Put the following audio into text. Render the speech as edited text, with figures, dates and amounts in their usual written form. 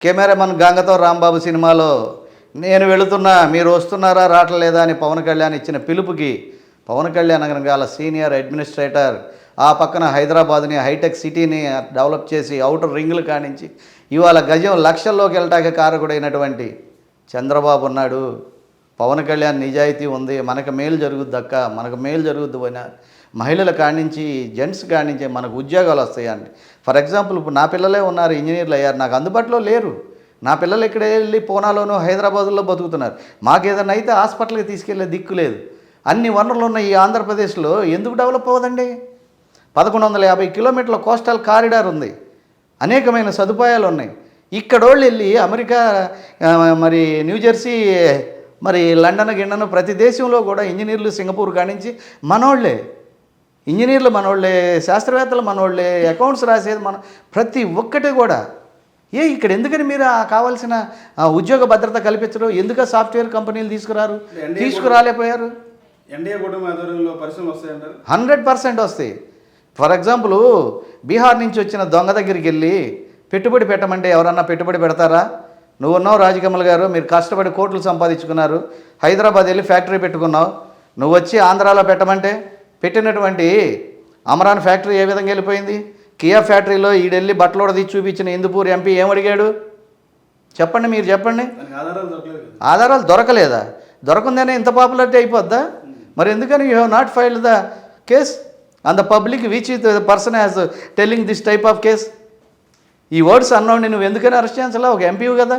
Cameraman గంగతో Rambabu సినిమాలో నేను వెళుతున్నా మీరు వస్తున్నారా రావట్లేదా అని పవన్ కళ్యాణ్ ఇచ్చిన పిలుపుకి పవన్ కళ్యాణ్ గల సీనియర్ అడ్మినిస్ట్రేటర్ ఆ పక్కన హైదరాబాద్ని హైటెక్ సిటీని డెవలప్ చేసి ఔటర్ రింగులు కానించి ఇవాళ గజం లక్షల్లోకి వెళ్ళటానికి కారకుడైనటువంటి చంద్రబాబు ఉన్నాడు. పవన్ కళ్యాణ్ నిజాయితీ ఉంది, మనకు మేలు జరుగుద్ది అక్క, మనకు మేలు జరుగుద్ది పోయినా మహిళల కానించి జెంట్స్ కానించి మనకు ఉద్యోగాలు వస్తాయండి. ఫర్ ఎగ్జాంపుల్ ఇప్పుడు నా పిల్లలే ఉన్నారు, ఇంజనీర్లు అయ్యారు, నాకు అందుబాటులో లేరు. నా పిల్లలు ఇక్కడ వెళ్ళి పూనాలోనూ హైదరాబాదులో బతుకుతున్నారు. మాకు ఏదైనా అయితే హాస్పిటల్కి తీసుకెళ్ళే దిక్కు లేదు. అన్ని వనరులు ఉన్న ఈ ఆంధ్రప్రదేశ్లో ఎందుకు డెవలప్ అవ్వదండి? 1150 కిలోమీటర్ల కోస్టల్ కారిడార్ ఉంది, అనేకమైన సదుపాయాలు ఉన్నాయి. ఇక్కడోళ్ళు వెళ్ళి అమెరికా, మరి న్యూజెర్సీ, మరి లండన్ గిన్నను ప్రతి దేశంలో కూడా ఇంజనీర్లు సింగపూర్ కానించి మనోళ్ళే, ఇంజనీర్లు మనోళ్ళే, శాస్త్రవేత్తలు మనోళ్ళే, అకౌంట్స్ రాసేది మన ప్రతి ఒక్కటి కూడా. ఇక్కడ ఎందుకని మీరు కావాల్సిన ఉద్యోగ భద్రత కల్పించరు? ఎందుకు సాఫ్ట్వేర్ కంపెనీలు తీసుకురాలేకపోయారు? 100% వస్తాయి. ఫర్ ఎగ్జాంపుల్ బీహార్ నుంచి వచ్చిన దొంగ దగ్గరికి వెళ్ళి పెట్టుబడి పెట్టమంటే ఎవరన్నా పెట్టుబడి పెడతారా? నువ్వు ఉన్నావు రాజకమల్ గారు, మీరు కష్టపడి కోట్లు సంపాదించుకున్నారు, హైదరాబాద్ వెళ్ళి ఫ్యాక్టరీ పెట్టుకున్నావు. నువ్వు వచ్చి ఆంధ్రాలో పెట్టమంటే పెట్టినటువంటి అమరాన్ ఫ్యాక్టరీ ఏ విధంగా వెళ్ళిపోయింది? కియా ఫ్యాక్టరీలో ఈడెళ్ళి బట్టలోడ తీసి చూపించిన హిందూపూర్ ఎంపీ ఏమడిగాడు చెప్పండి, మీరు చెప్పండి. ఆధారాలు దొరకలేదా? దొరకందనే ఇంత పాపులారిటీ అయిపోద్దా? మరి ఎందుకని you have not filed the case on the public which the person has telling this type of case? ఈ వర్డ్స్ అన్నోడిని నువ్వు ఎందుకని అరెస్ట్ చేయించాలా? ఒక ఎంపీవి కదా.